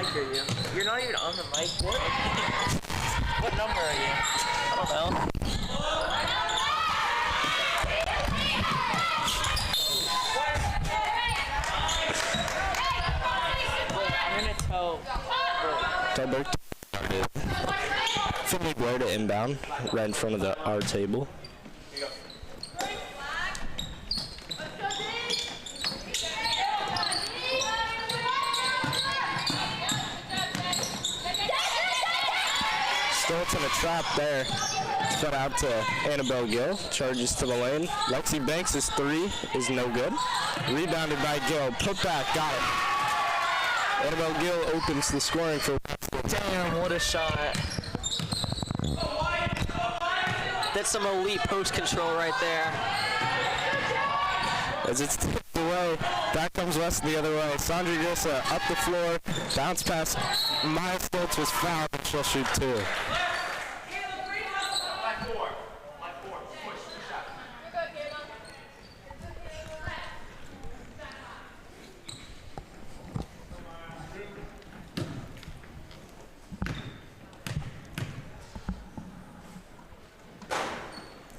mic are you? You're not even on the mic. What? What number are you? I don't know. I'm gonna tell. Tubert started. Finley Blair to inbound, right in front of our table. Stoltz in a trap there. Fed out to Annabelle Gill. Charges to the lane. Lexi Banks' three is no good. Rebounded by Gill. Put back. Got it. Annabelle Gill opens the scoring for Weston. Damn, what a shot. That's some elite post control right there. As it's tipped away, back comes Weston the other way. Sandra Grissa up the floor. Bounce pass. Maya Stoltz was fouled, and she'll shoot two.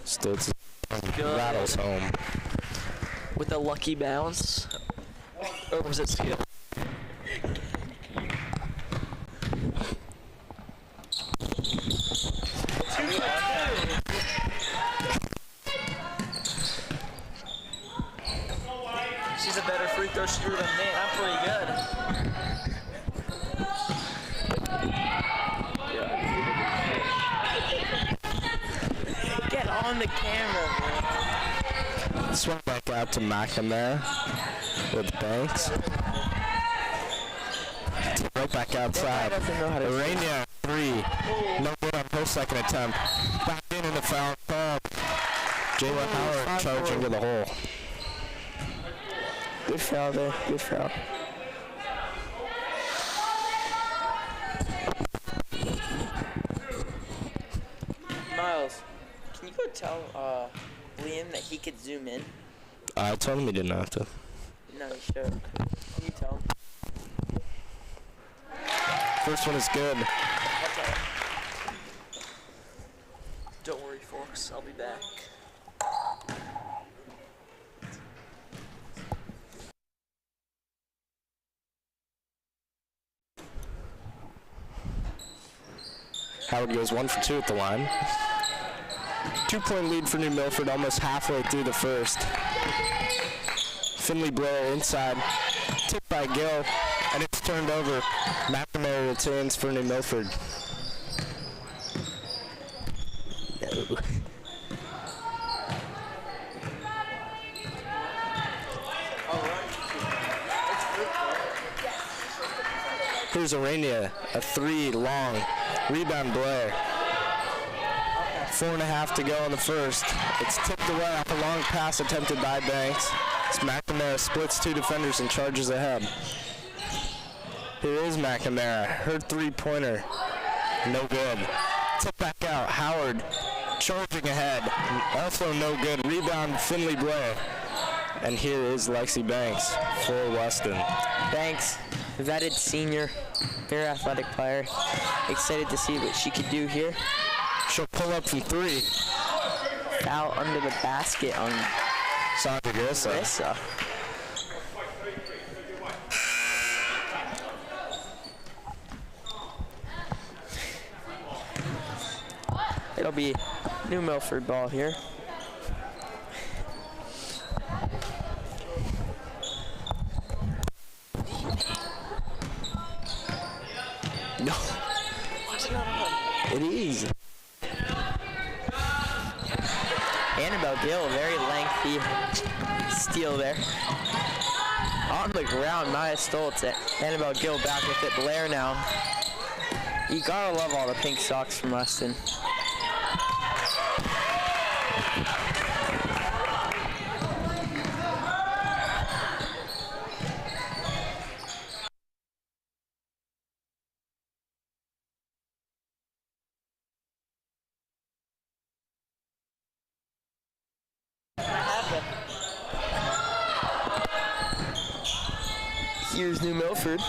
Stoltz rattles home. With a lucky bounce. Or was it skill? She's a better free throw shooter than me. I'm pretty good. Get on the camera, man. Swung back out to McNamara with Banks. Right back outside. Arania, three. No good on her second attempt. Back in the foul call. Jayla Howard charging to the hole. Good foul there. Good foul. Miles, can you go tell Liam that he could zoom in? I told him he didn't have to. No, you should. Can you tell him? First one is good. Okay. Don't worry, folks. I'll be back. Howard goes 1 for 2 at the line. 2-point lead for New Milford almost halfway through the first. Finley Blair inside. Tipped by Gill, and it's turned over. McNamara retains for New Milford. No. Here's Arania, a three long. Rebound Blair. 4.5 to go in the first. It's tipped away off a long pass attempted by Banks. It's McNamara splits two defenders and charges ahead. Here is McNamara. Her three-pointer. No good. Tip back out. Howard charging ahead. Also no good. Rebound Finley Blair. And here is Lexi Banks for Weston. Banks, vetted senior, very athletic player. Excited to see what she could do here. She'll pull up from three. Foul under the basket on Sandra Grissa. It'll be New Milford ball here. No. It is. Annabelle Gill, very lengthy steal there. On the ground, Maya Stoltz. Annabelle Gill back with it. Blair now. You gotta love all the pink socks from Weston. Here's New Milford.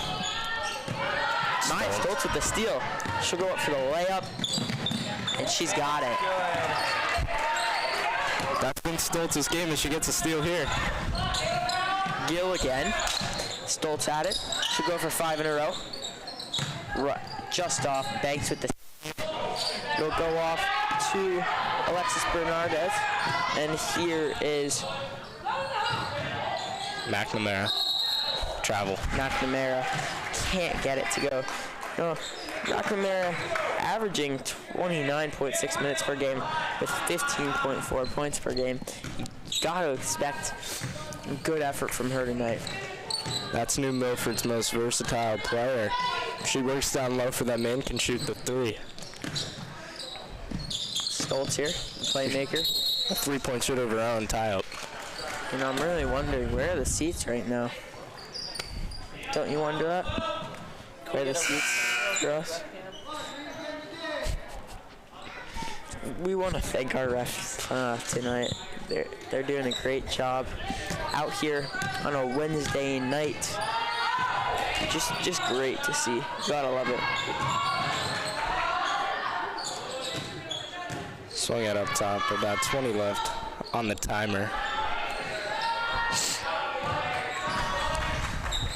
Maya Stoltz with the steal. She'll go up for the layup, and she's got it. That's been Stoltz's game, and she gets a steal here. Gill again. Stoltz at it. She'll go for 5 in a row. Just off. Banks with the. It'll go off to Alexis Bernardez, and here is McNamara. Travel. McNamara can't get it to go. No, McNamara averaging 29.6 minutes per game with 15.4 points per game. You gotta expect a good effort from her tonight. That's New Milford's most versatile player. She works down low for them and can shoot the 3. Stoltz here, playmaker. A 3-point shoot of her own, tie up. You know, I'm really wondering where are the seats right now. Don't you wonder that? Where are the seats for us? We want to thank our refs tonight. They're doing a great job out here on a Wednesday night. Just great to see. Gotta love it. Swung it up top, about 20 left on the timer.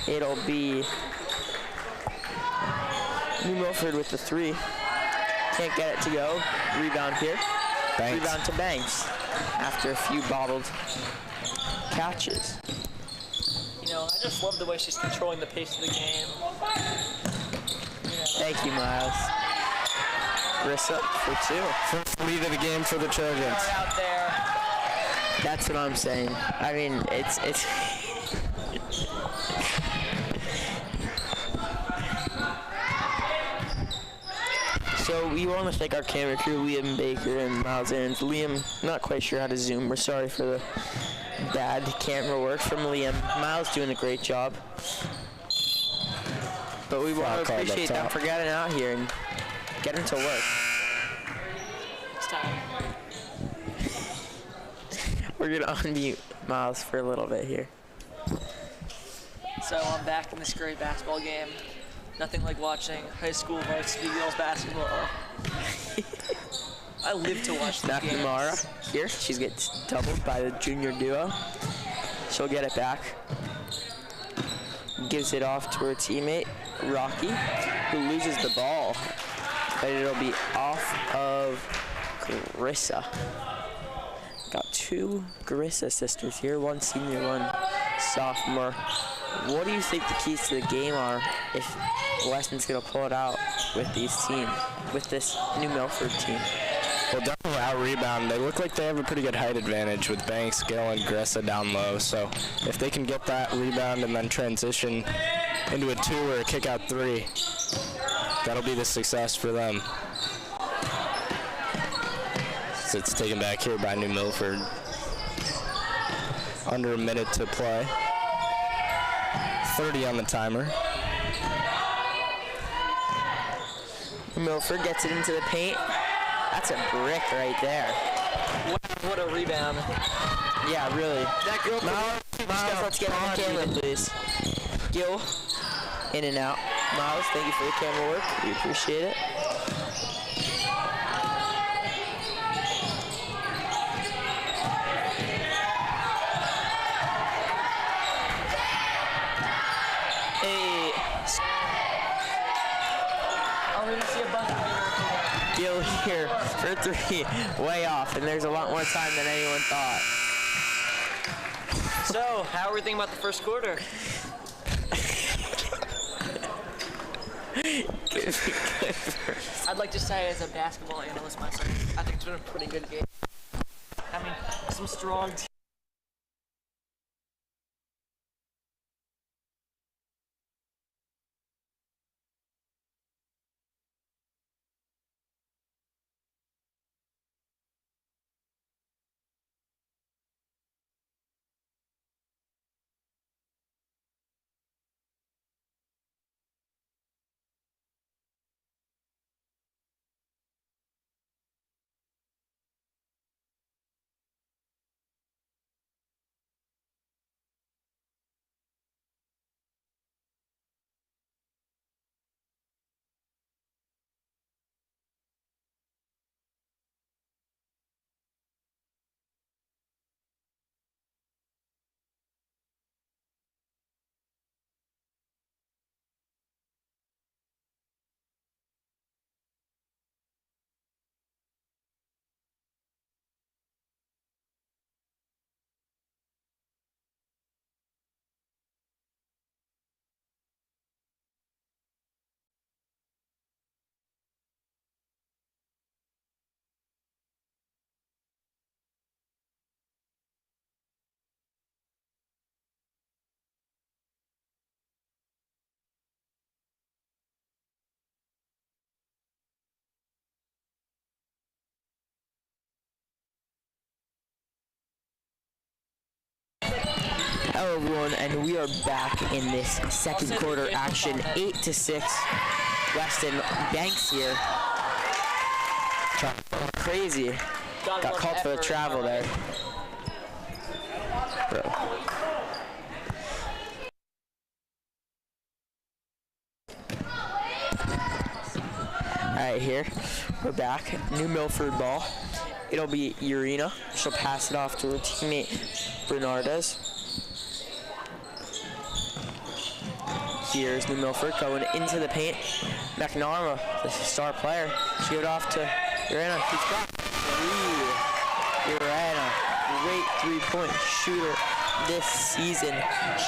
It'll be New Milford with the 3. Can't get it to go. Rebound here. Banks. Rebound to Banks after a few bottled catches. You know, I just love the way she's controlling the pace of the game. Thank you, Miles. Grissa for 2. First lead of the game for the Trojans. Out there. That's what I'm saying. I mean, it's So we want to thank our camera crew, Liam Baker and Miles Aarons. Liam, not quite sure how to zoom. We're sorry for the bad camera work from Liam. Miles doing a great job. But we want to appreciate them for getting out here and getting to work. It's time. We're going to unmute Miles for a little bit here. So I'm back in this great basketball game. Nothing like watching high school varsity girls basketball. I live to watch the games. McNamara here. She gets doubled by the junior duo. She'll get it back. Gives it off to her teammate, Rocky, who loses the ball. But it'll be off of Grissa. Got 2 Grissa sisters here, one senior, one sophomore. What do you think the keys to the game are if Weston's going to pull it out with these teams, with this New Milford team? Well, definitely out-rebound. They look like they have a pretty good height advantage with Banks, Gill, and Grissa down low. So if they can get that rebound and then transition into a 2 or a kick-out 3, that'll be the success for them. So it's taken back here by New Milford. Under a minute to play. 30 on the timer. Milford gets it into the paint. That's a brick right there. What a rebound. Yeah, really. That girl. Miles, let's get on camera, please. Gill, in and out. Miles, thank you for the camera work. We appreciate it. Hey. Already see a bunch of Gill here for 3, way off, and there's a lot more time than anyone thought. So, how are we thinking about the first quarter? I'd like to say, as a basketball analyst myself, I think it's been a pretty good game. I mean, some strong Hello everyone, and we are back in this second quarter action. 8-6. Weston Banks here. Crazy. Got called for the travel there. Bro. Alright, here. We're back. New Milford ball. It'll be Urena. She'll pass it off to her teammate Bernardes. Here's New Milford going into the paint. McNarma, the star player, she gave it off to Urena. She's got three. Urena, great three-point shooter this season.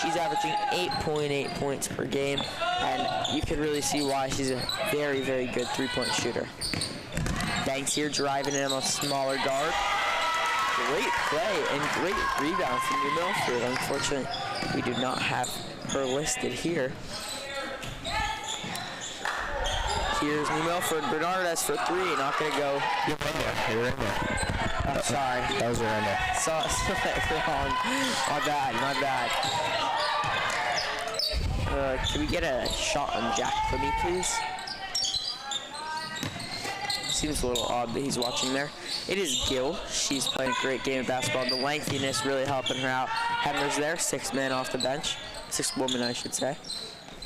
She's averaging 8.8 points per game, and you can really see why she's a very, very good three-point shooter. Banks here driving in on a smaller guard. Great play and great rebound from New Milford. Unfortunately, we do not have her listed here. Here's New Milford. Bernardes for three. Not going to go. You're in there. I'm sorry. That was right there. Saw it wrong. My bad. Can we get a shot on Jack for me, please? Seems a little odd that he's watching there. It is Gill. She's playing a great game of basketball. The lengthiness really helping her out. Hemmer's there, 6 men off the bench. 6 women, I should say.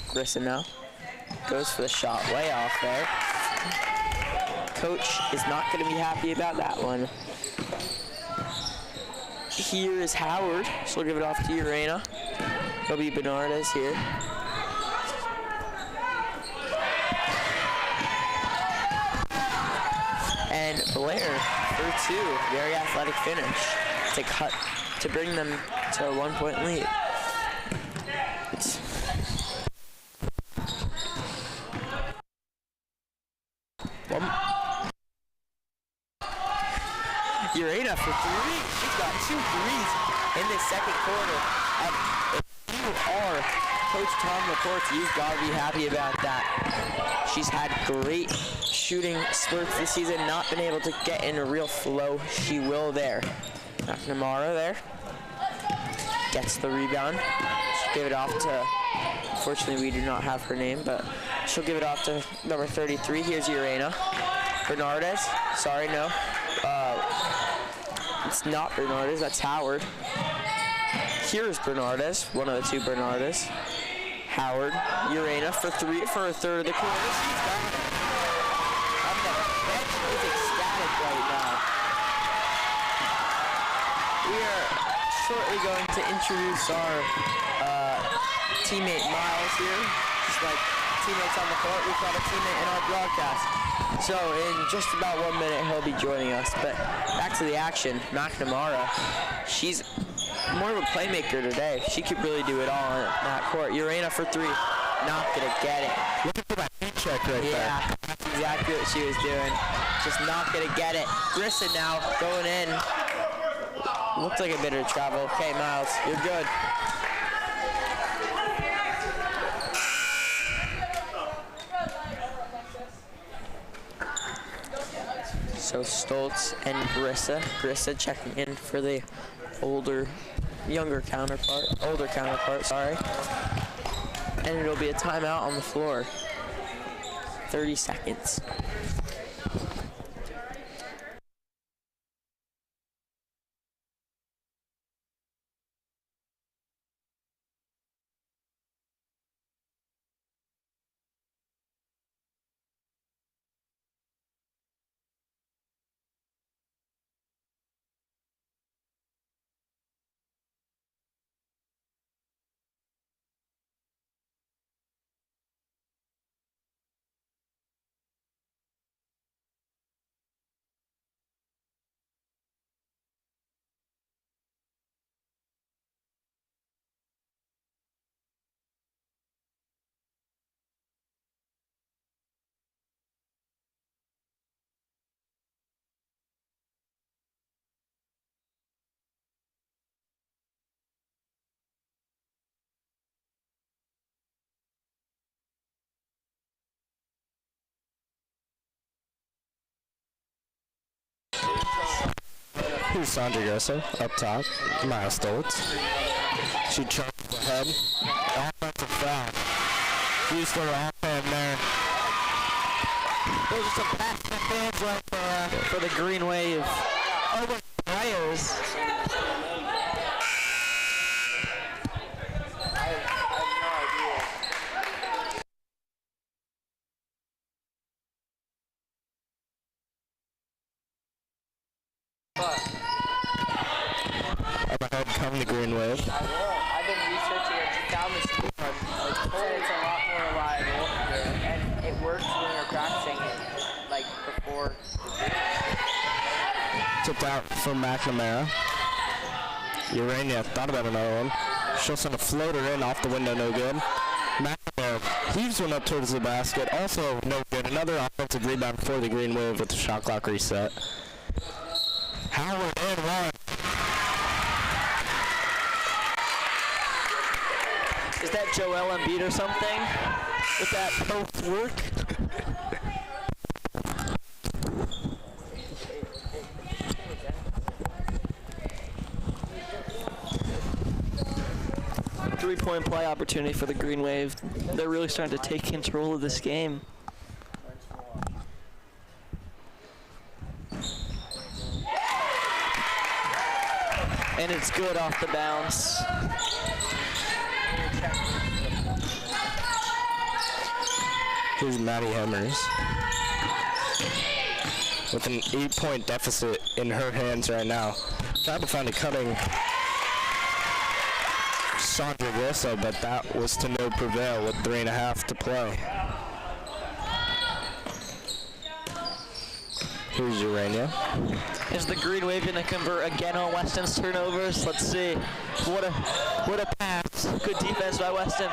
Grissom now goes for the shot, way off there. Coach is not going to be happy about that one. Here is Howard. She'll give it off to Urena. It'll be Bernardes here. And Blair for two. Very athletic finish to bring them to a 1-point lead. Urena for three. She's got 2 threes in this second quarter. And if you are Coach Tom LaPorte, you've got to be happy about that. She's had great shooting spurts this season, not been able to get in a real flow. She will there. McNamara there. Gets the rebound. She'll give it off to, unfortunately we do not have her name, but she'll give it off to number 33. Here's Urena. Bernardes. Sorry, no. It's not Bernardes, that's Howard. Here's Bernardes, one of the 2 Bernardes. Howard, Urena for three for a third of the quarter. She's got it. The bench is ecstatic right now. We are shortly going to introduce our teammate Miles here. Just like teammates on the court, we've got a teammate in our broadcast. So in just about 1 minute, he'll be joining us. But back to the action, McNamara. She's more of a playmaker today. She could really do it all on that court. Urena for three, not gonna get it. Looking for that heat check right there. Yeah, that's exactly what she was doing. Just not gonna get it. Grissom now going in. Looks like a bit of travel. Okay, Miles, you're good. So Stoltz and Grissa checking in for the older counterpart, sorry. And it'll be a timeout on the floor. 30 seconds. Here's Sandra Gressa up top. Miles Stoltz. She charged ahead. Offensive foul. Houston offhand there. Those are some passionate fans right there for the Green Wave. Oh, the players. Up ahead come the Green Wave. I've been researching it. Found this new one. It's a lot more reliable, and it works when you're practicing it, like before. Tipped out for McNamara. Urania thought about another one. She'll send a floater in off the window, no good. McNamara heaves one up towards the basket, also no good. Another offensive rebound for the Green Wave with the shot clock reset. Howard and one. Is that Joel Embiid or something? With that post work? Three-point play opportunity for the Green Wave. They're really starting to take control of this game. And it's good off the bounce. Here's Maddie Hemmers with an 8-point deficit in her hands right now. Trying to find a cutting Sandra Wilson, but that was to no prevail with 3.5 to play. Here's Urania. Is the Green Wave going to convert again on Weston's turnovers? Let's see. What a pass. Good defense by Weston.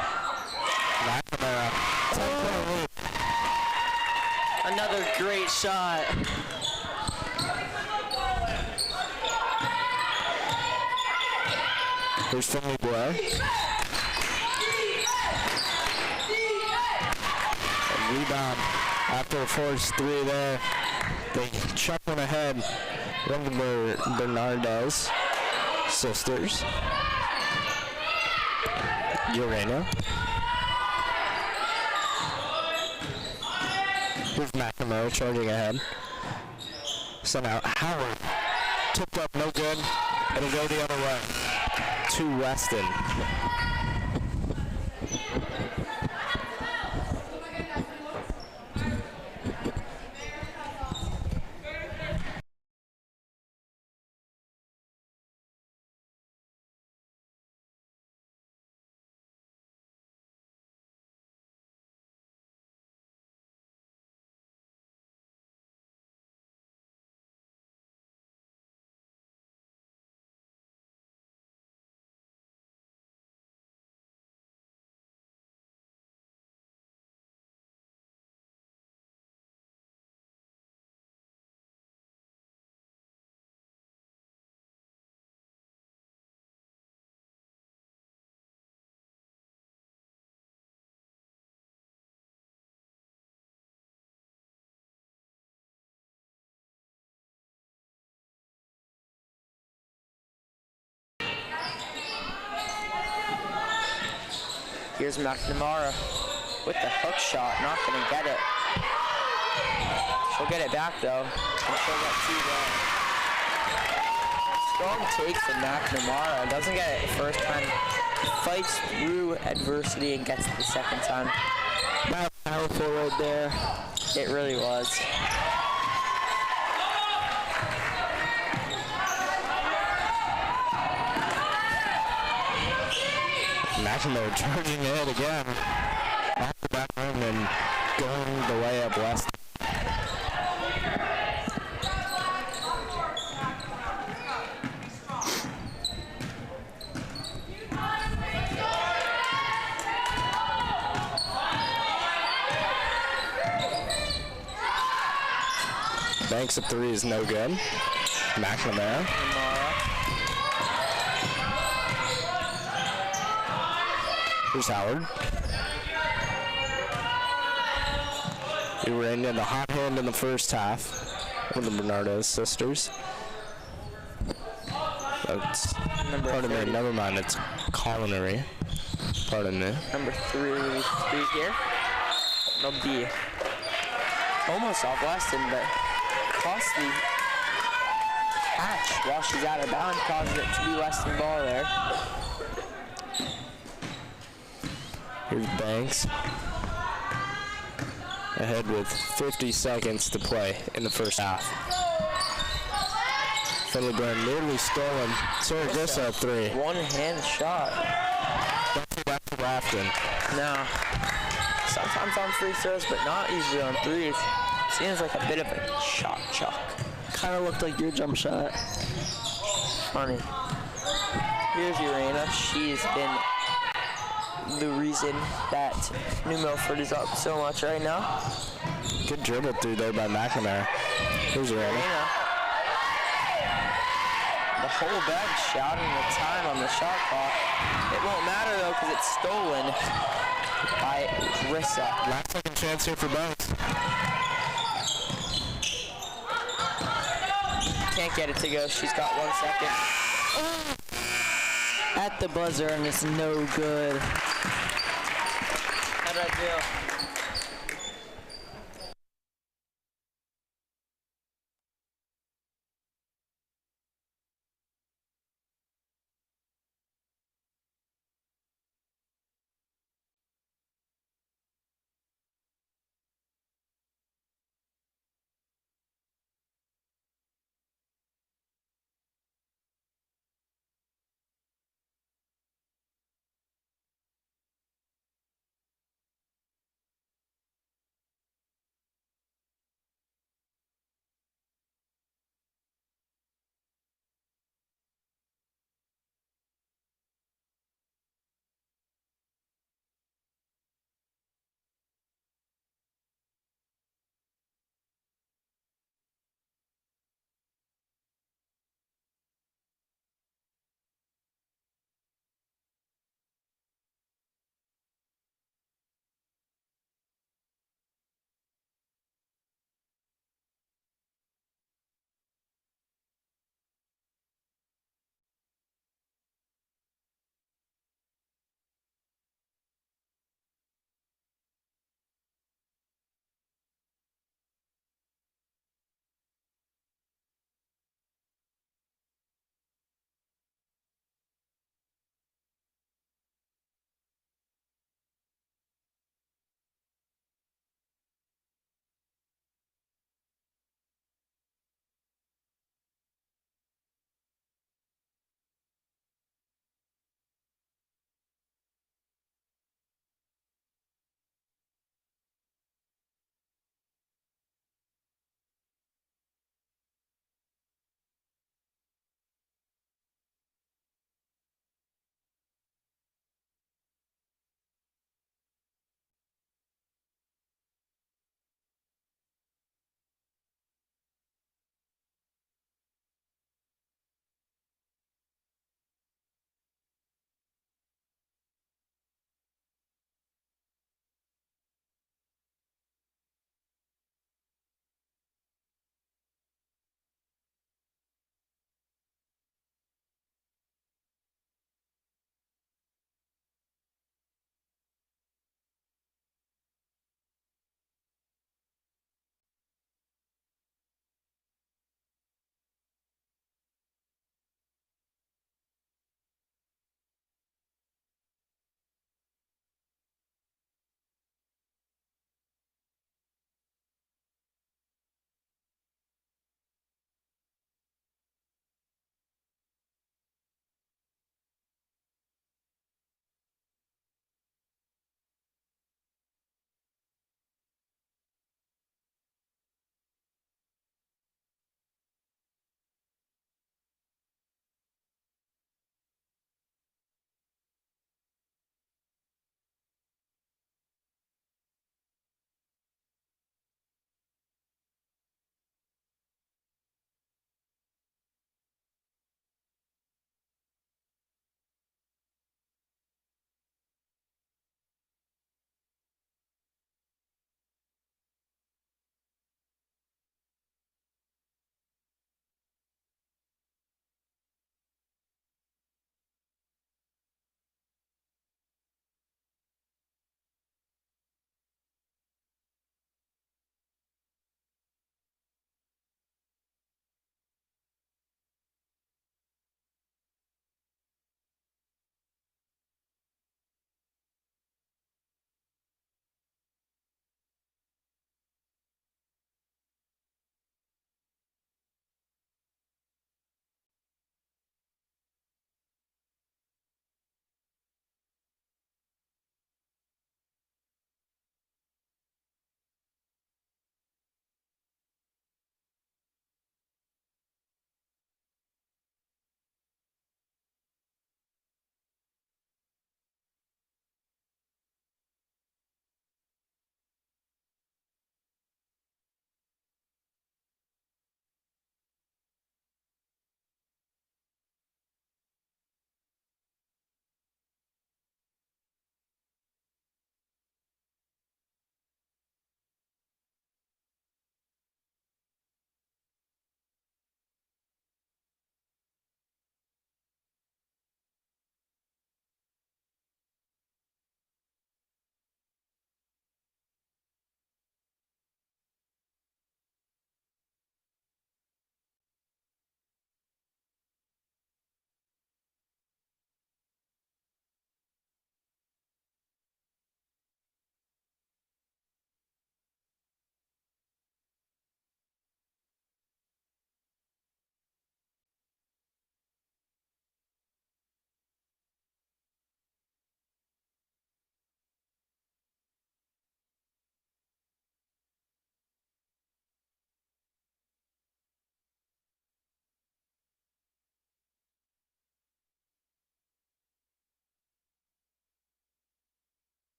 McNamara. Oh. Another great shot. Here's Finley Blair. A rebound after a forced three there. They chuck one ahead. One of the Bernardez sisters. Urania. Here's McNamara charging ahead. Sent out Howard. Tipped up, no good. It'll go the other way. To Weston. Here's McNamara with the hook shot, not gonna get it. She'll get it back though, and she'll get two. Strong take from McNamara. Doesn't get it the first time. Fights through adversity and gets it the second time. Not powerful right there. It really was. McNamara charging ahead again. Off the back rim and going the way of West. Banks of three is no good. McNamara. Here's Howard. Urania, the hot hand in the first half with the Bernardo's sisters. That's, pardon me, never mind. It's culinary. Pardon me. Number 3 here. It'll be almost off Weston, but costly catch while she's out of bounds causes it to be Weston ball there. Here's Banks. Ahead with 50 seconds to play in the first half. Finley Brand nearly stolen. Saragossa 3. One-hand shot. Don't see that too often. No. Sometimes on free throws, but not usually on threes. Seems like a bit of a shot chuck. Kind of looked like your jump shot. Funny. Here's Urena. She's been the reason that New Milford is up so much right now. Good dribble through there by McNamara. Here's Urena. The whole bench shouting the time on the shot clock. It won't matter though because it's stolen by Rissa. Last second chance here for Banks. Can't get it to go. She's got 1 second. At the buzzer, and it's no good. How did I do?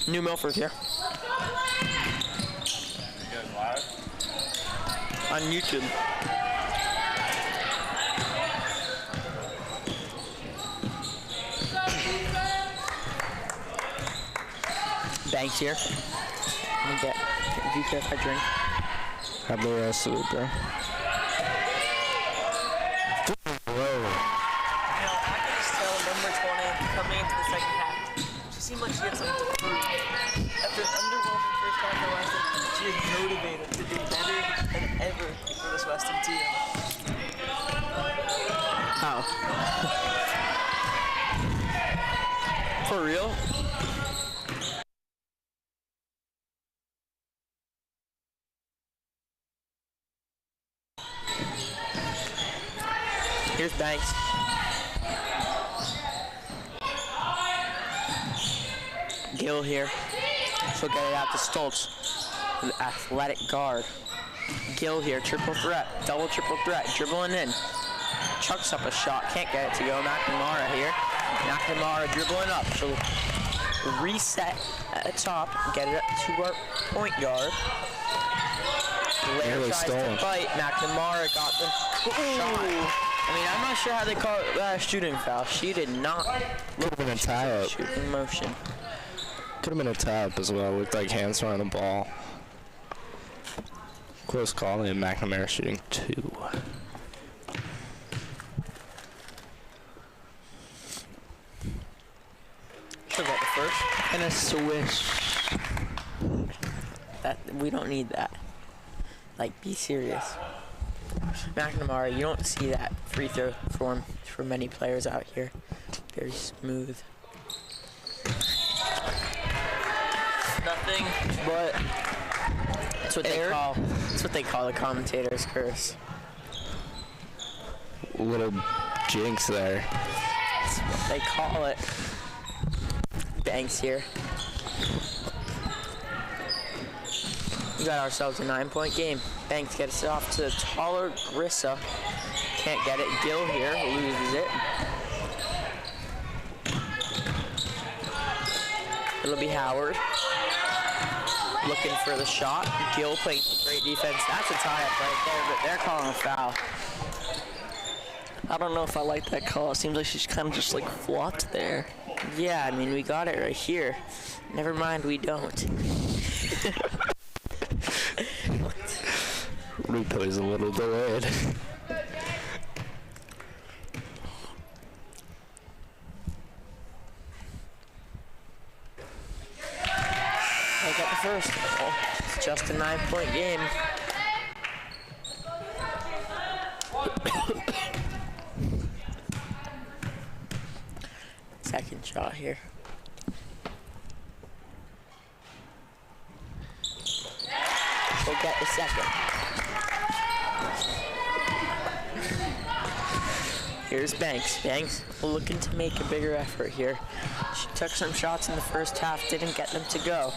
New Milford here. On YouTube. Banks here. Let me get details I drink. Have the rest of it, bro. Whoa. I can just tell number 20 coming into the second half. She seemed like she had something to prove. After an underwhelming first half of last season, she is motivated to do better than ever for this Weston team. How? For real? Here's Banks. Gill here. She'll get it out to Stoltz. An athletic guard. Gill here, triple threat, double triple threat, dribbling in. Chucks up a shot, can't get it to go. McNamara here. McNamara dribbling up. She'll reset at the top, get it up to our point guard. Blair Nearly tries stolen. to fight. McNamara got the shot. I mean, I'm not sure how they call it shooting foul. She did not Could have been a tie-up. shooting motion. Could have been a tie-up as well. Looked like hands were on the ball. Close call, and McNamara shooting 2. She'll get the first. And a swish. That we don't need that. Like, be serious. McNamara, you don't see that free throw form for many players out here. Very smooth. Nothing. But that's what they call the commentator's curse. Little jinx there. That's what they call it. Banks here. We got ourselves a 9-point game. Banks gets it off to the taller Grissa. Can't get it. Gill here loses it. It'll be Howard. Looking for the shot. Gill playing great defense. That's a tie-up right there, but they're calling a foul. I don't know if I like that call. It seems like she's kind of just like flopped there. Yeah, I mean, we got it right here. Never mind, we don't. Replay's a little delayed. They got the first. Oh, it's just a 9-point game. Second shot here. We'll get the second. Here's Banks. Banks looking to make a bigger effort here. She took some shots in the first half, didn't get them to go.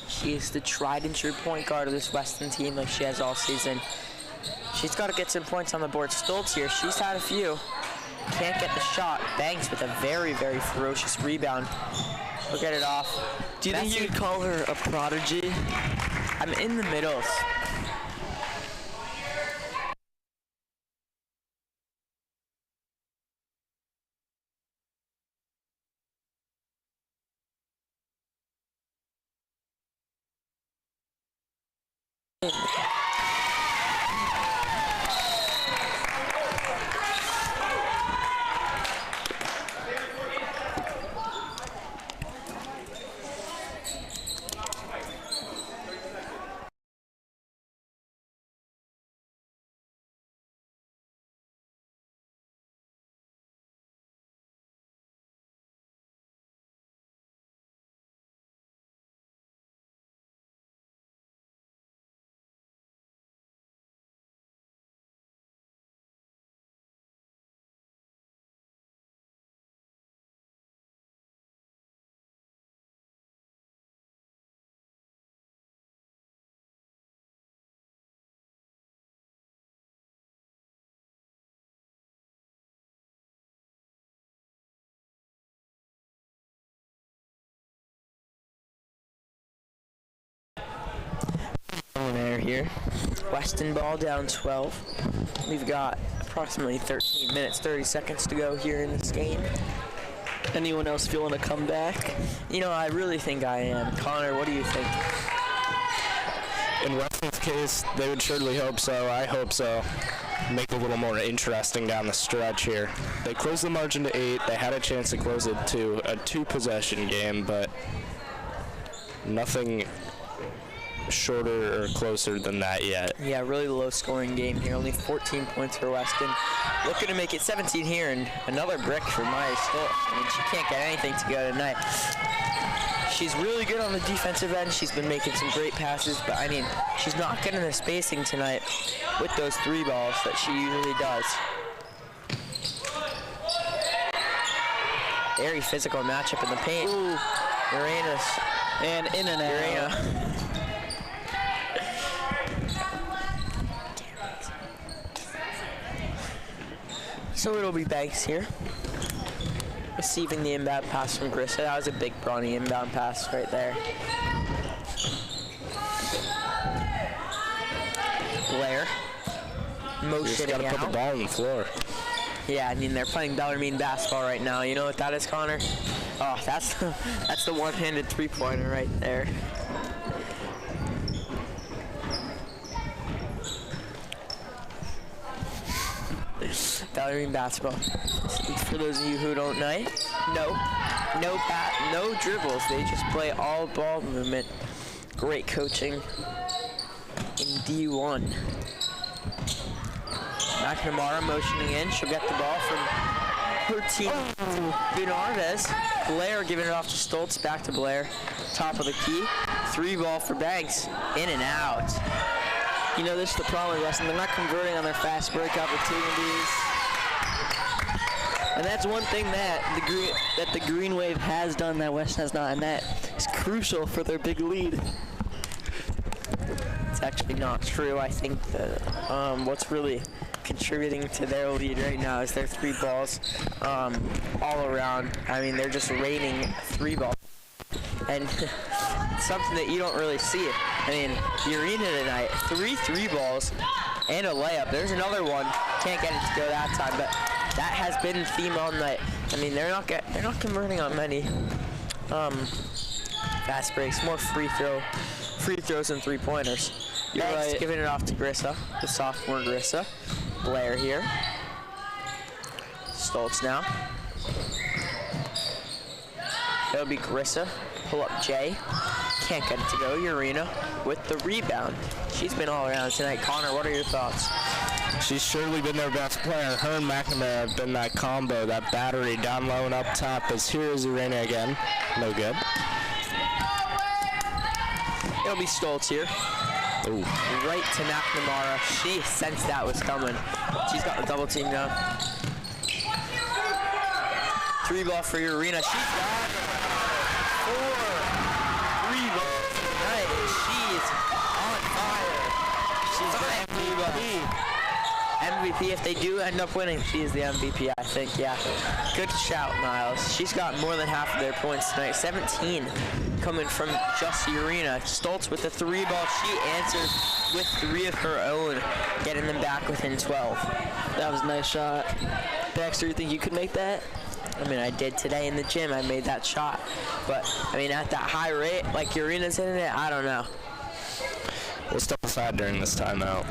She is the tried and true point guard of this Weston team like she has all season. She's got to get some points on the board. Stoltz here, she's had a few. Can't get the shot. Banks with a very, very ferocious rebound. We'll get it off. Do you think you'd call her a prodigy? I'm in the middle. here. Weston ball down 12. We've got approximately 13 minutes, 30 seconds to go here in this game. Anyone else feeling a comeback? You know, I really think I am. Connor, what do you think? In Weston's case, they would surely hope so. I hope so. Make it a little more interesting down the stretch here. They closed the margin to 8. They had a chance to close it to a 2-possession game, but nothing shorter or closer than that yet. Yeah, really low-scoring game here. Only 14 points for Weston. Looking to make it 17 here, and another brick for Maya Stoltz. I mean, she can't get anything to go tonight. She's really good on the defensive end. She's been making some great passes, but I mean, she's not getting the spacing tonight with those 3 balls that she usually does. Very physical matchup in the paint. Ooh. Uranus. And in and out. Urana. So it'll be Banks here, receiving the inbound pass from Grissa. That was a big brawny inbound pass right there. Blair, You just gotta motioning put the out. ball on the floor. Yeah, I mean, they're playing Bellarmine basketball right now. You know what that is, Connor? Oh, that's the one-handed three-pointer right there. Bellarmine basketball. For those of you who don't know, no dribbles. They just play all ball movement. Great coaching in D1. McNamara motioning in. She'll get the ball from her team. Bunardes. Blair giving it off to Stoltz. Back to Blair. Top of the key. 3 ball for Banks. In and out. You know, this is the problem with Weston. They're not converting on their fast break opportunities. And that's one thing that the Green Wave has done that Weston has not, and that is crucial for their big lead. It's actually not true. I think that what's really contributing to their lead right now is their 3 balls all around. I mean, they're just raining 3 balls. And it's something that you don't really see. I mean, Urena tonight, 3 balls and a layup. There's another one. Can't get it to go that time, but that has been the theme all night. I mean, they're not converting on many fast breaks. More free throws and 3-pointers. You're Banks right. giving it off to Grissa, the sophomore Grissa. Blair here. Stoltz now. It'll be Grissa. Pull up Jay. Can't get it to go. Urena with the rebound. She's been all around tonight. Connor, what are your thoughts? She's surely been their best player. Her and McNamara have been that combo, that battery down low and up top. As here is Urena again. No good. It'll be Stoltz here. Ooh. Right to McNamara. She sensed that was coming. She's got the double team now. 3 ball for Urena. She's got 4 3 balls tonight, and she's on fire. She's the MVP. MVP, if they do end up winning, she is the MVP, I think, yeah. Good shout, Miles. She's got more than half of their points tonight. 17 coming from just Urena. Stoltz with the 3 ball. She answered with 3 of her own, getting them back within 12. That was a nice shot. Baxter, you think you could make that? I mean, I did today in the gym. I made that shot. But, I mean, at that high rate, like Urena's hitting it, I don't know. We'll step aside during this timeout.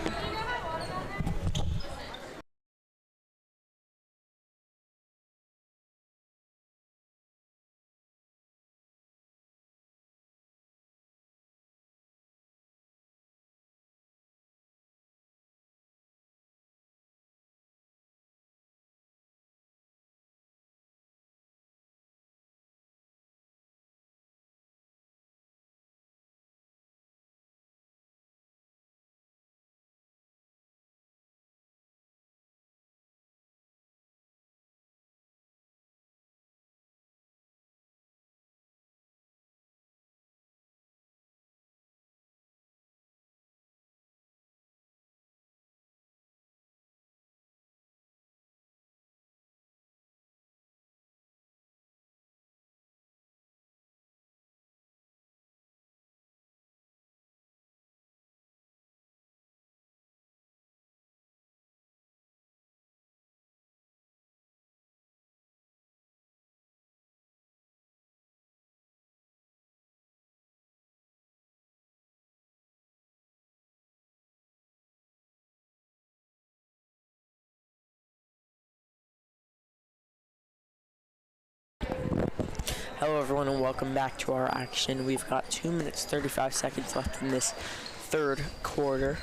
Hello everyone and welcome back to our action. We've got 2 minutes 35 seconds left in this third quarter.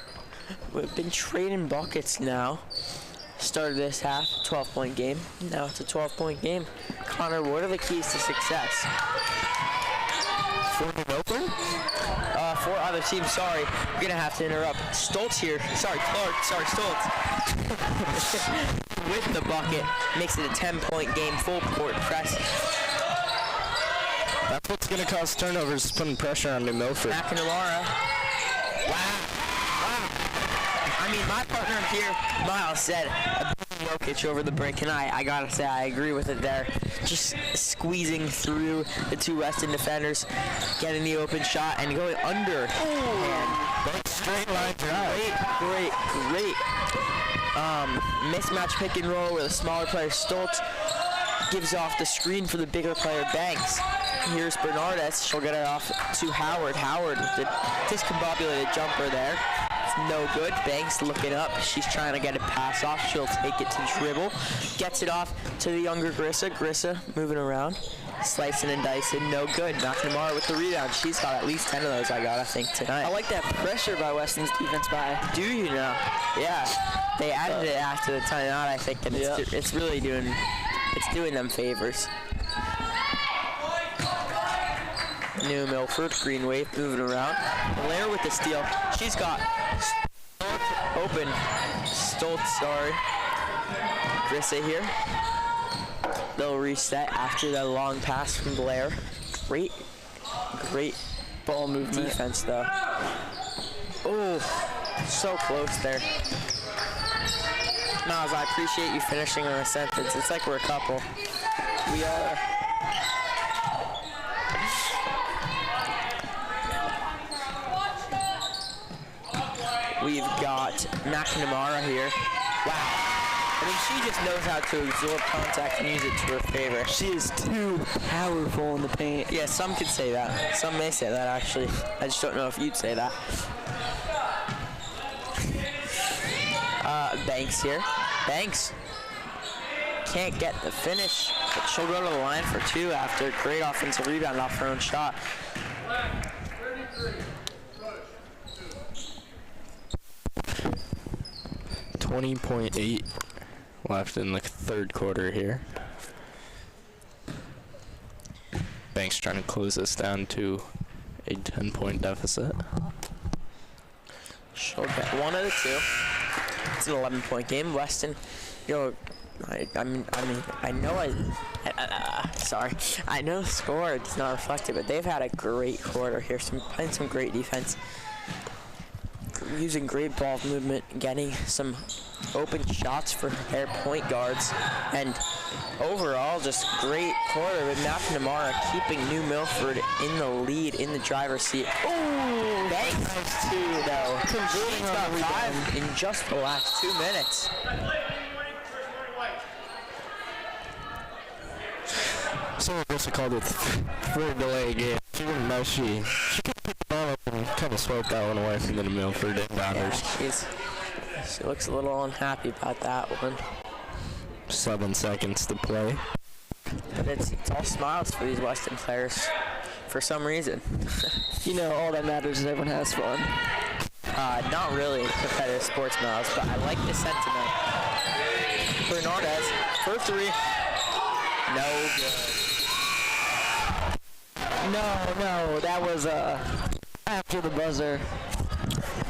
We've been trading buckets now. Started this half, 12-point game. Now it's a 12-point game. Connor, what are the keys to success? For the open? For other teams, sorry. We're gonna have to interrupt. Stoltz here. Sorry, Clark. Sorry, Stoltz. With the bucket. Makes it a 10-point game, full court press. That's what's going to cause turnovers, putting pressure on New Milford. McNamara. Wow. I mean, my partner here, Miles, said a big Jokic over the break, and I gotta say, I agree with it there. Just squeezing through the two Weston defenders, getting the open shot, and going under. Both straight line drive. Great. Mismatch pick and roll where the smaller player Stoltz gives off the screen for the bigger player Banks. Here's Bernardez. She'll get it off to Howard. Howard with the discombobulated jumper there. It's no good. Banks looking up. She's trying to get a pass off. She'll take it to dribble. Gets it off to the younger Grissa. Grissa moving around. Slicing and dicing. No good. McNamara with the rebound. She's got at least 10 of those, I think, tonight. I like that pressure by Weston's defense by. Do you know? Yeah. They added it after the timeout, I think, and it's really doing them favors. New Milford, Green Wave moving around. Blair with the steal. She's got open. Stoltz, sorry. Grissa here. They'll reset after that long pass from Blair. Great ball movement. Defense though. Oh, so close there. Miles, I appreciate you finishing on a sentence. It's like we're a couple. We are. We've got McNamara here. Wow. I mean, she just knows how to absorb contact and use it to her favor. She is too powerful in the paint. Yeah, some could say that. Some may say that, actually. I just don't know if you'd say that. Banks here. Banks can't get the finish, but she'll go to the line for two after a great offensive rebound off her own shot. .8 left in the third quarter here. Banks trying to close this down to a 10-point deficit. She'll get one of the two. It's an 11-point game. Weston, I know the score it's not reflected, but they've had a great quarter here. Playing some great defense. Using great ball movement, getting some open shots for their point guards, and overall just great quarter with McNamara keeping New Milford in the lead, in the driver's seat. Oh, Banks two though. She's got 5 in just the last 2 minutes. Someone also called it for a delay game. She didn't know she could pick the ball up and kind of swept that one away from the New Milford inbounders. Yeah, she looks a little unhappy about that one. 7 seconds to play. But it's all smiles for these Weston players for some reason. All that matters is everyone has fun. Not really competitive sports miles, but I like the sentiment. Bernardez for 3. No good. No, that was after the buzzer.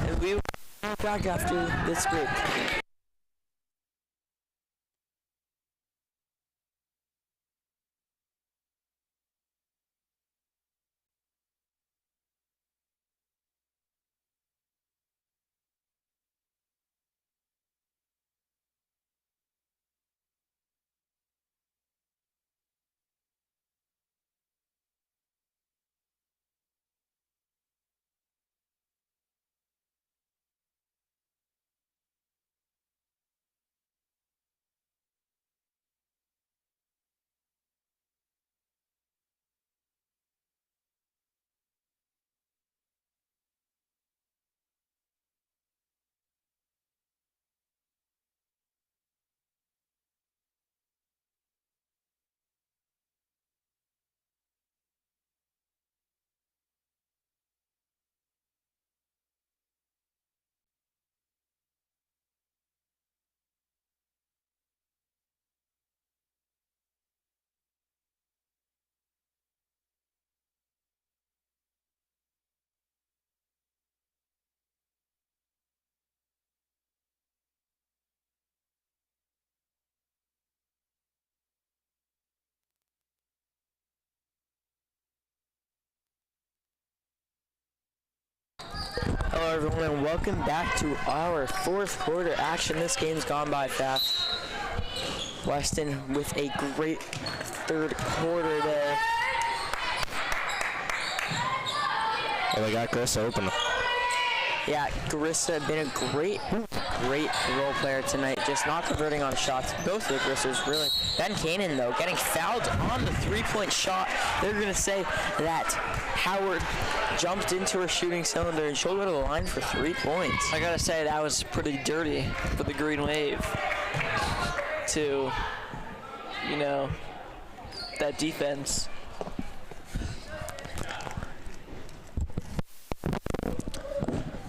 And we will be back after this break. Hello everyone and welcome back to our fourth quarter action. This game's gone by fast. Weston with a great third quarter there. Well, they got Chris open. Yeah, Garissa been a great role player tonight, just not converting on shots. Both of the Garissas really. Ben Kanan, though, getting fouled on the three-point shot. They're going to say that Howard jumped into her shooting cylinder and she'll go to the line for 3 points. I gotta say, that was pretty dirty for the Green Wave to, you know, that defense.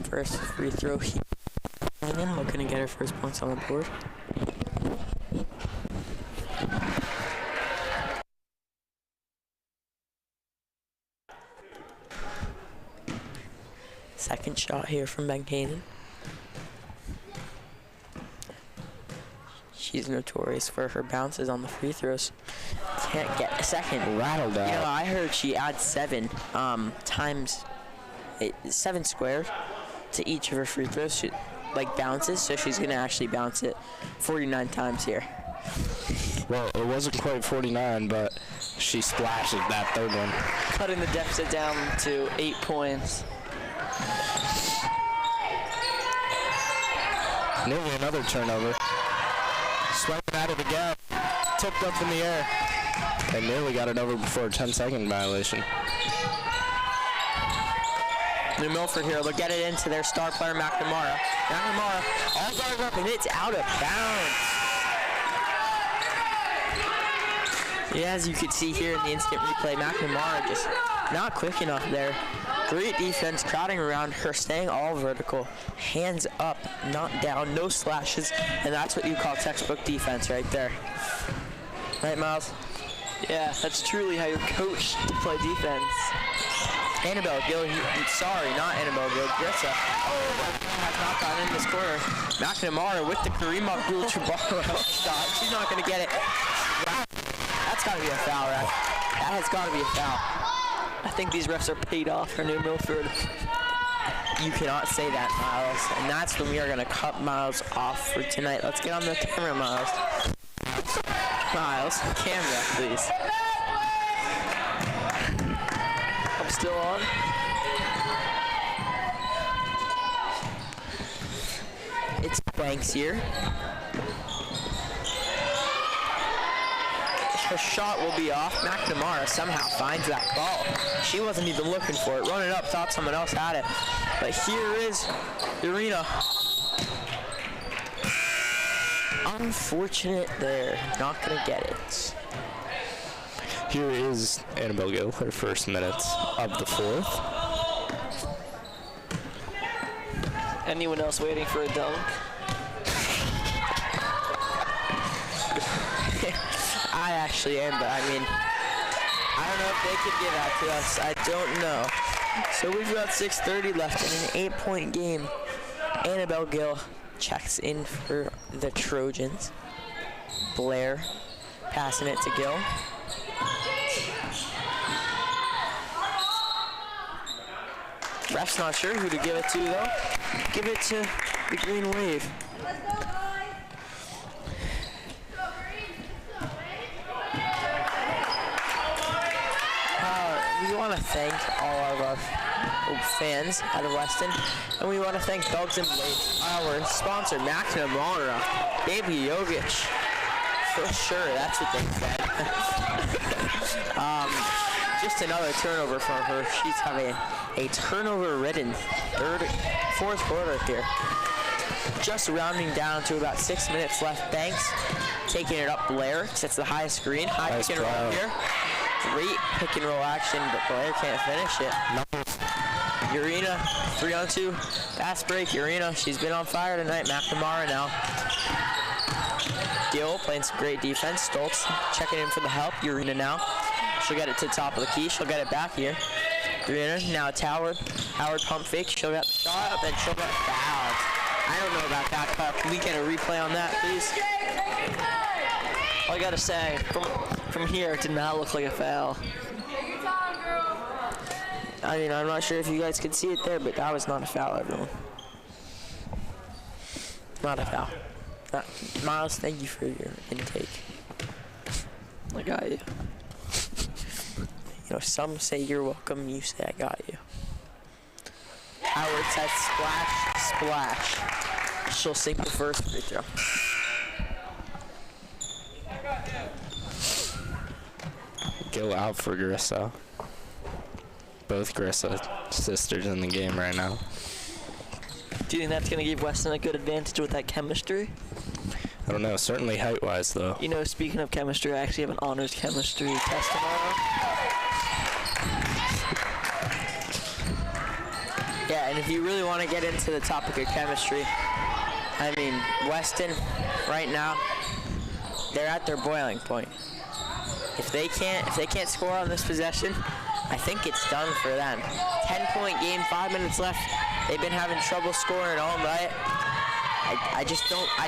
First free throw here. Looking to get her first points on the board. Second shot here from Ben Kanan. She's notorious for her bounces on the free throws. Can't get a second. Rattled out. You know, I heard she adds 7 times 7 squared to each of her free throws. She, like bounces, so she's gonna actually bounce it 49 times here. Well, it wasn't quite 49, but she splashed that third one. Cutting the deficit down to 8 points. Nearly another turnover. Swiping at it again. Tipped up in the air. And nearly got it over before a 10-second violation. New Milford here, they'll get it into their star player, McNamara. McNamara, all guarded up, and it's out of bounds. Yeah, as you can see here in the instant replay, McNamara just not quick enough there. Great defense, crowding around her, staying all vertical. Hands up, not down, no slashes, and that's what you call textbook defense right there. Right, Miles? Yeah, that's truly how you're coached to play defense. Annabelle Gill, sorry, not Annabelle Gill, Grissa. Oh, has not gotten in this corner. McNamara with the Kareem Abdul-Jabbar shot. She's not going to get it. That's got to be a foul, right? That has got to be a foul. I think these refs are paid off for New Milford. You cannot say that, Miles. And that's when we are going to cut Miles off for tonight. Let's get on the camera, Miles. Miles, camera, please. I'm still on. It's Banks here. Her shot will be off. McNamara somehow finds that ball. She wasn't even looking for it. Running up, thought someone else had it. But here is Irina. Unfortunate there. Not going to get it. Here is Annabelle Gill, her first minutes of the fourth. Anyone else waiting for a dunk? I actually am, but I mean, I don't know if they could give that to us. I don't know. So we've got 6:30 left in an 8-point game. Annabelle Gill checks in for the Trojans. Blair passing it to Gill. Ref's not sure who to give it to, though. Give it to the Green Wave. We want to thank all of our fans out of Weston, and we want to thank Dogs and Blades, our sponsor, McNamara, Baby Jokic. For sure, that's what they said. Just another turnover for her. She's having a turnover-ridden fourth quarter here. Just rounding down to about 6 minutes left. Banks taking it up. Blair sets the highest screen. High nice pick and roll here. Great pick and roll action, but Blair can't finish it. Urena, 3-on-2, fast break. Urena, she's been on fire tonight. McNamara now. Gill playing some great defense. Stoltz checking in for the help. Urena now. She'll get it to the top of the key. She'll get it back here. Urena now to Howard. Howard pump fake. She'll get the shot up and she'll get fouled. I don't know about that call. Can we get a replay on that, please? All I gotta say, from here, it did not look like a foul. I mean, I'm not sure if you guys could see it there, but that was not a foul, everyone. Not a foul. Miles, thank you for your intake. I got you. You know, some say you're welcome, you say I got you. Howard says splash, splash. She'll sink the first free throw. Go out for Grissa. Both Grissa sisters in the game right now. Do you think that's going to give Weston a good advantage with that chemistry? I don't know, certainly height-wise, though. You know, speaking of chemistry, I actually have an honors chemistry test tomorrow. Yeah, and if you really want to get into the topic of chemistry, I mean, Weston, right now, they're at their boiling point. If they can't score on this possession, I think it's done for them. 10-point game, 5 minutes left. They've been having trouble scoring all night. I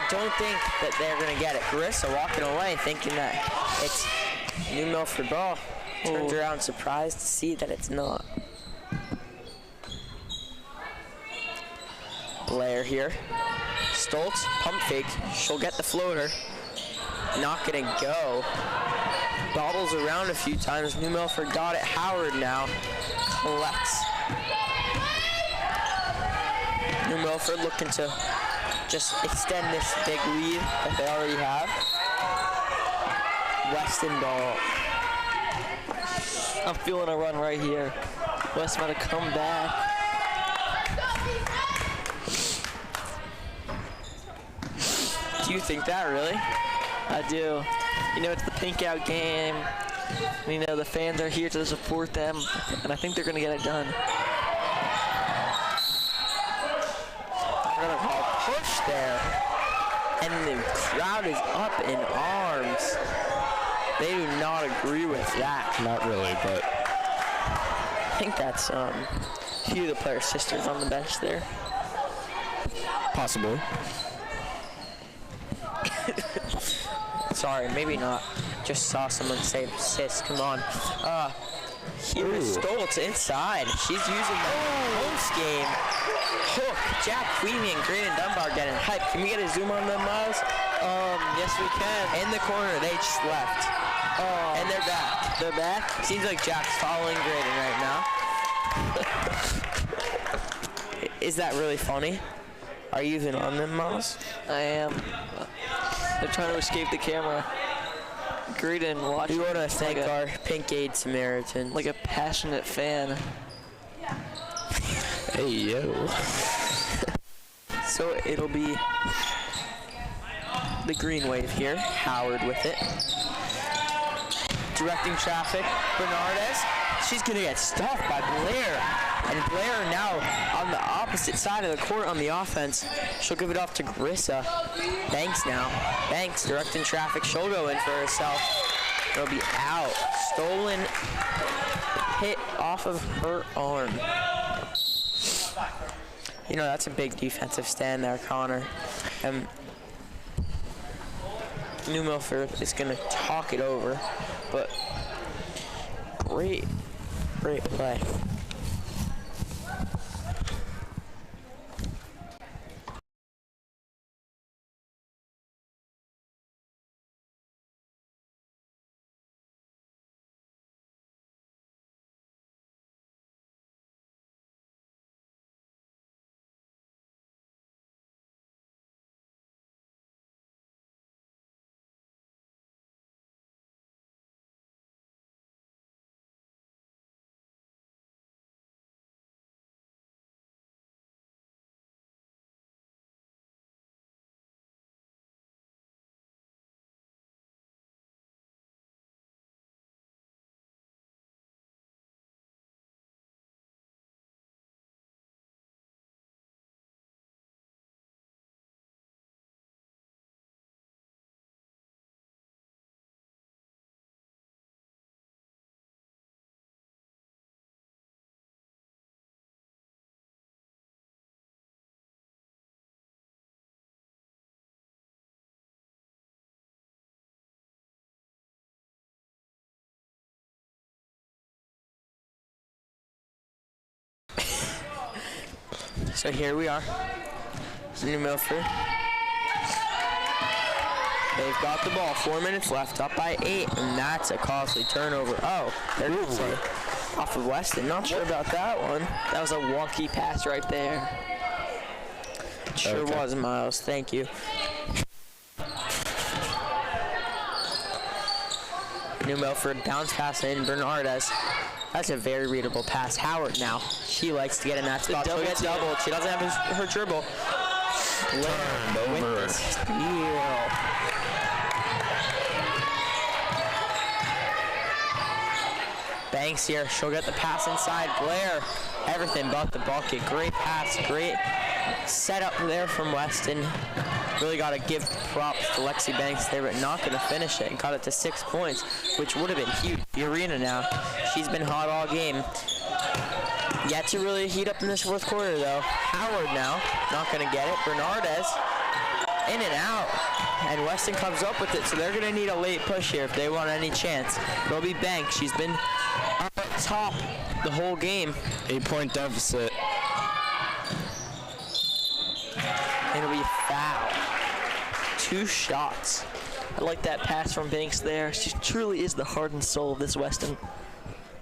don't think that they're gonna get it. Carissa walking away thinking that it's New Milford ball. Turns around surprised to see that it's not. Blair here. Stoltz, pump fake. She'll get the floater. Not gonna go. Bobbles around a few times. New Milford got it. Howard now collects. New Milford looking to just extend this big lead that they already have. Weston ball. I'm feeling a run right here. Weston about to come back. Do you think that really? I do. You know, it's the pink out game. You know, the fans are here to support them, and I think they're going to get it done. They're gonna call push there. And the crowd is up in arms. They do not agree with that. Not really, but I think that's a few of the players' sisters on the bench there. possibly. Sorry, maybe not. Just saw someone say sis, come on. Here is Stoltz inside. She's using the post game hook. Jack Queenie and Green and Dunbar getting hyped. Can we get a zoom on them, Miles? Yes we can. In the corner, they just left. And they're back. They're back? Seems like Jack's following Graydon right now. Is that really funny? Are you even on them, Miles? I am. They're trying to escape the camera. Graydon watching. We want to thank like our Pink Aid Samaritans. like a passionate fan. Hey, yo. So it'll be the green wave here. Howard with it. Directing traffic. Bernardes. She's going to get stuffed by Blair. And Blair now on the opposite side of the court on the offense. She'll give it off to Grissa. Banks now. Banks directing traffic. She'll go in for herself. It'll be out. Stolen hit off of her arm. You know, that's a big defensive stand there, Connor. New Milford is going to talk it over, but great play. So here we are. New Milford. They've got the ball. 4 minutes left. Up by 8. And that's a costly turnover. Oh, there's a play off of Weston. Not sure about that one. That was a wonky pass right there. Sure was, Miles. Thank you. New Milford bounce pass in. Bernardez. That's a very readable pass. Howard now. She likes to get in that spot. She'll get doubled. She doesn't have her dribble. Blair with the steal. Banks here. She'll get the pass inside. Blair. Everything but the bucket. Great pass. Great setup there from Weston. Really got to give props to Lexi Banks there, but not going to finish it. And got it to 6 points, which would have been huge. The arena now. She's been hot all game. Yet to really heat up in this fourth quarter, though. Howard now. Not going to get it. Bernardez. In and out. And Weston comes up with it, so they're going to need a late push here if they want any chance. It'll be Banks. She's been up top the whole game. 8-point deficit. And it'll be foul. 2 shots. I like that pass from Banks there. She truly is the heart and soul of this Weston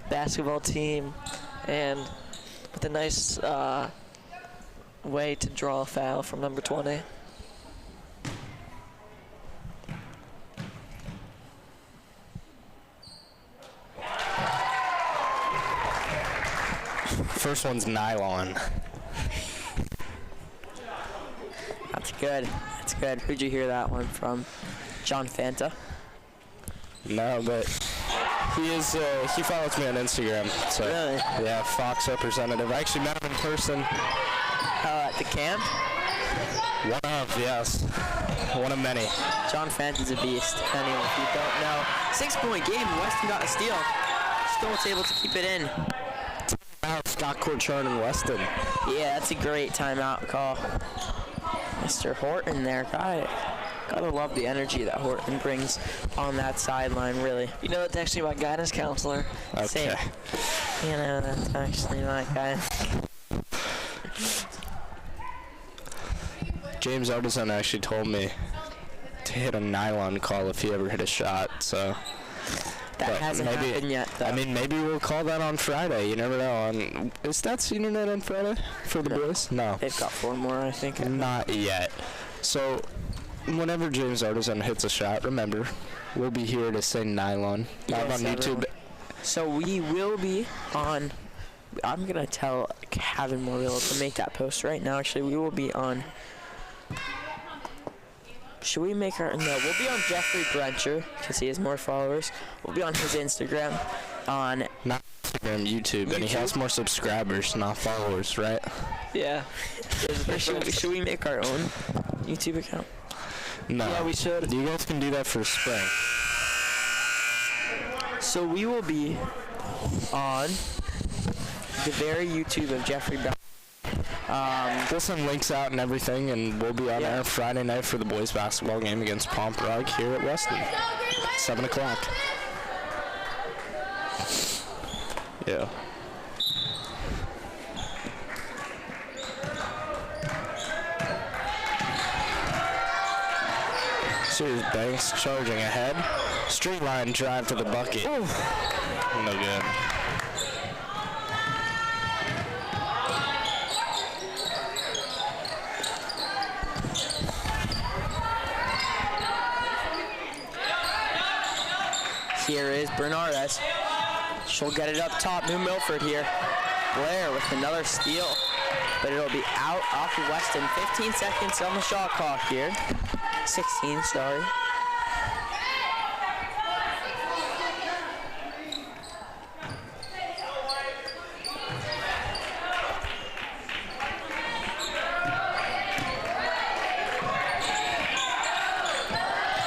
basketball team. And with a nice way to draw a foul from number 20. First one's nylon. That's good. That's good. Who'd you hear that one from? John Fanta? No, but he follows me on Instagram. So Really? yeah, Fox representative. I actually met him in person. At the camp? One of, yes. One of many. John Fanta's a beast. Anyway, if you don't know. 6-point game. Weston got a steal. Still was able to keep it in. Scott Courchard and Weston. Yeah, that's a great timeout call. Mr. Horton there. Gotta love the energy that Horton brings on that sideline, really. You know, that's actually my guidance counselor. Okay. Same. You know, that's actually my guy. James Artisan actually told me to hit a nylon call if he ever hit a shot, so. That hasn't happened yet, though. I mean, maybe we'll call that on Friday. You never know. Is that senior night on Friday for the boys? No. They've got 4 more, I think. Not yet. So, whenever James Artisan hits a shot, remember, we'll be here to say nylon. Live on YouTube. So we will be on. I'm gonna tell Kevin Morrillo to make that post right now. Actually, we will be on. Should we make our... No, we'll be on Jeffrey Brencher, because he has more followers. We'll be on his Instagram, on... Not Instagram, YouTube, and he has more subscribers, not followers, right? Yeah. Should we make our own YouTube account? No. Yeah, we should. You guys can do that for spring. So we will be on the very YouTube of Jeffrey Brencher. We'll send links out and everything, and we'll be on air Friday night for the boys basketball game against Pomprog here at Weston. 7 o'clock. Yeah. Series Banks charging ahead. Straight line drive to the bucket. Ooh. No good. Here is Bernardez. She'll get it up top. New Milford here. Blair with another steal. But it'll be out off of Weston. 15 seconds on the shot clock here. 16, sorry.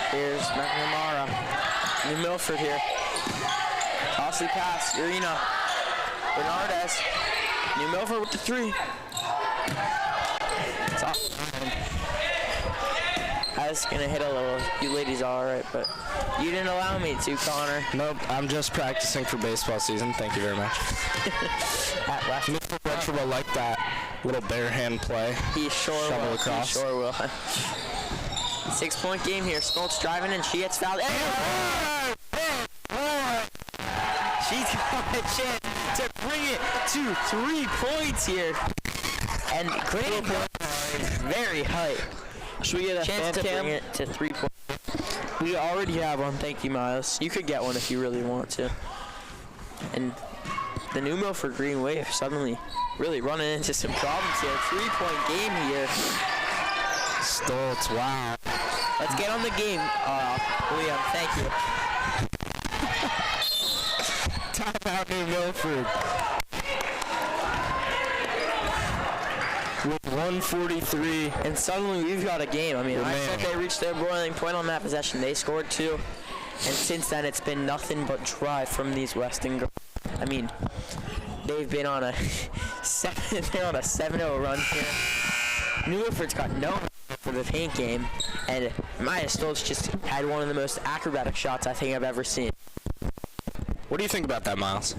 Here's McNamara. New Milford here. Costly pass. Urena. Bernardez. New Milford with the 3. It's off. I was going to hit a little. You ladies are alright, but you didn't allow me to, Connor. Nope, I'm just practicing for baseball season. Thank you very much. At left. Mr. Retro will like that. Little bare hand play. He sure Shovel will. across. He sure will. 6-point game here. Stoltz driving and she gets fouled. She's got a chance to bring it to 3 points here. And Granny is very high. Should we get a Chance fan to cam? bring it to 3 points. We already have one. Thank you, Miles. You could get one if you really want to. And the New Milford Green Wave suddenly really running into some problems here. 3-point game here. Stoltz, wow. Let's get on the game, William. Thank you. Timeout, New Milford. With 1:43. And suddenly we've got a game. I mean, Oh, I man. said they reached their boiling point on that possession. They scored 2. And since then, it's been nothing but drive from these Weston girls. I mean, they've been on a 7-0 run here. New Milford's got no for the paint game, and Maya Stoltz just had one of the most acrobatic shots I think I've ever seen. What do you think about that, Miles?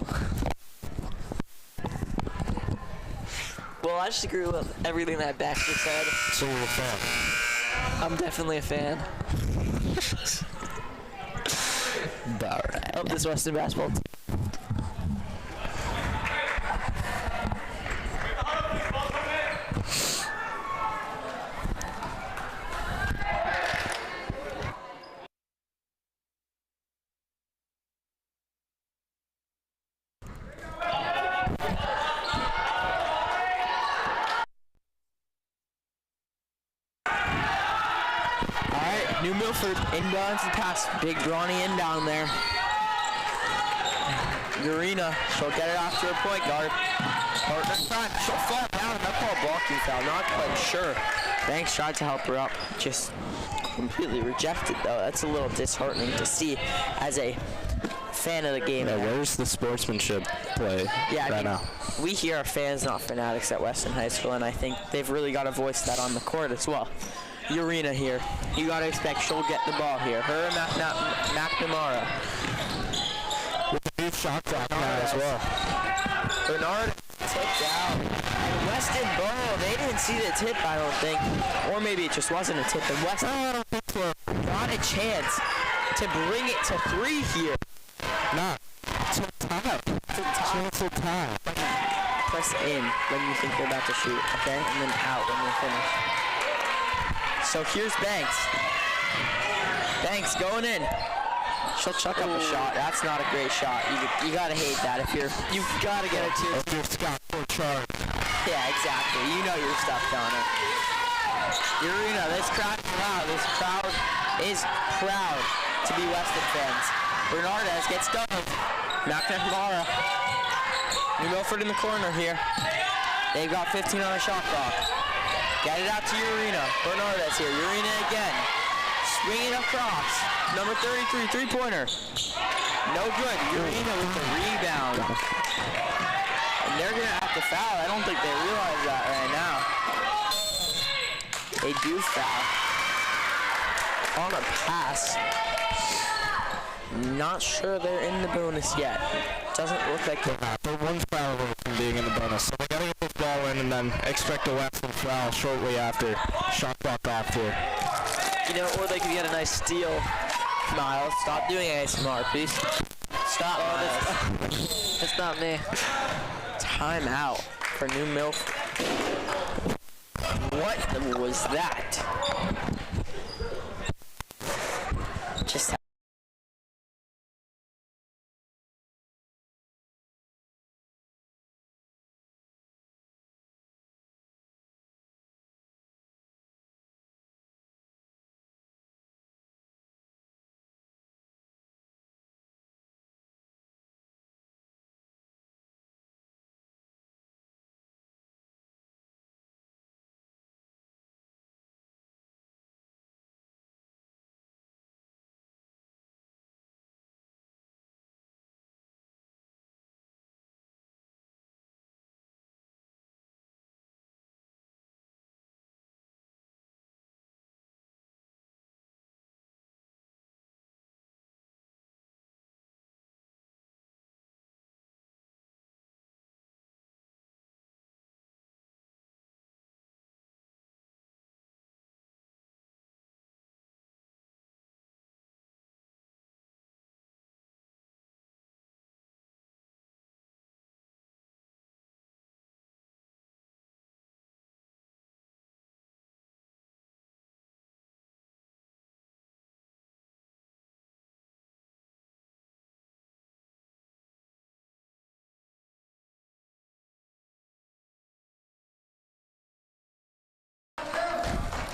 Well, I just agree with everything that Baxter said. So we're a fan. I'm definitely a fan of this Weston basketball team. New Milford inbounds the pass. Big Brawny in down there. Urena, she'll get it off to her point guard. Partner time, she'll fall down. They'll call a blocking foul. Not quite sure. Banks tried to help her up. Just completely rejected though. That's a little disheartening to see as a fan of the game. Yeah, where's the sportsmanship play Yeah, right now? we here are fans, not fanatics at Weston High School, and I think they've really got to voice that on the court as well. Urena here. You got to expect she'll get the ball here. Her and McNamara. With a new shot clock now as well. Bernard tipped out. And Weston Borough, they didn't see the tip, I don't think. Or maybe it just wasn't a tip. And Weston got a chance to bring it to 3 here. Nah, to tie. Chance to tie. Press in when you think they're about to shoot, okay? And then out when they're finished. So here's Banks. Banks going in. She'll chuck up a shot. That's not a great shot. You gotta hate that if you've gotta get it too. If you're Scott for charge. Yeah, exactly. You know your stuff, Donna. Urena, this crowd is loud. This crowd is proud to be Weston fans. Bernardez gets done. McNamara. New Milford in the corner here. They've got 15 on the shot clock. Get it out to Urena. Bernardez here. Urena again. Swing it across. Number 33, three-pointer. No good. Urena with the rebound. And they're going to have to foul. I don't think they realize that right now. They do foul. On a pass. Not sure they're in the bonus yet. Doesn't look like they're not. They're one foul away from being in the bonus. So they gotta get this ball in and then expect a Weston foul shortly after. Shot clock off here. You know, or they could get a nice steal. Miles, stop doing ASMR, please. Stop, Miles. That's not me. Timeout for New Milford. What was that? Just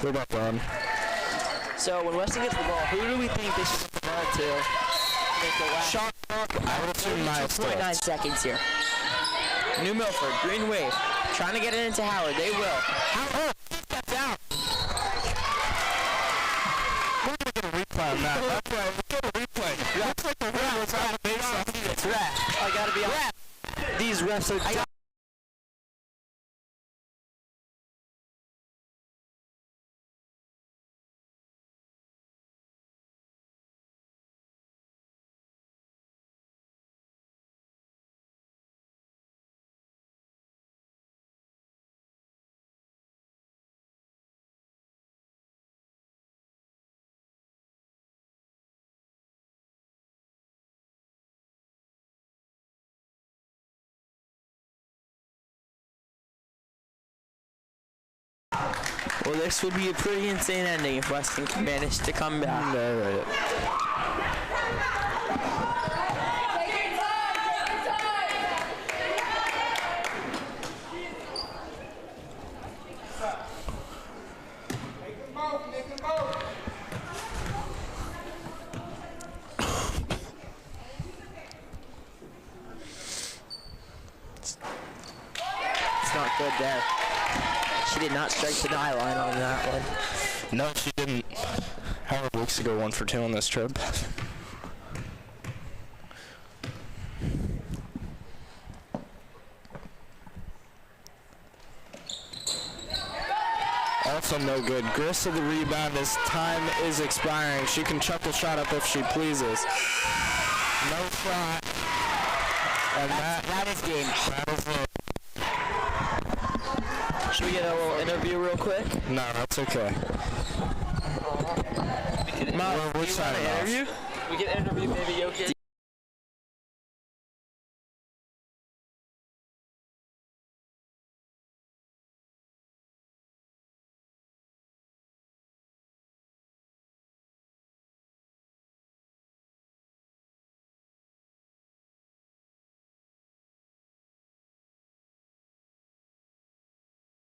We're about done. So when Weston gets the ball, who do we think they should get the ball to? Make the last Shot clock, I would assume 2.9 seconds here. New Milford, green wave, trying to get it into Howard. They will. Howard, steps out. We're going to get a replay on that. That's right, we'll get a replay. Looks like the ref was on the baseline. It's ref. I gotta be honest. These refs are Well, this would be a pretty insane ending if Weston can manage to come back. It's not good there. She did not strike the die line on that one. No, she didn't. Howard looks to go 1 for 2 on this trip. Also no good. Gristle the rebound as time is expiring. She can chuck the shot up if she pleases. No shot. And that is game. That is it. Should we get a little interview real quick? No, that's okay. We're signing off. We can interview maybe Jokic.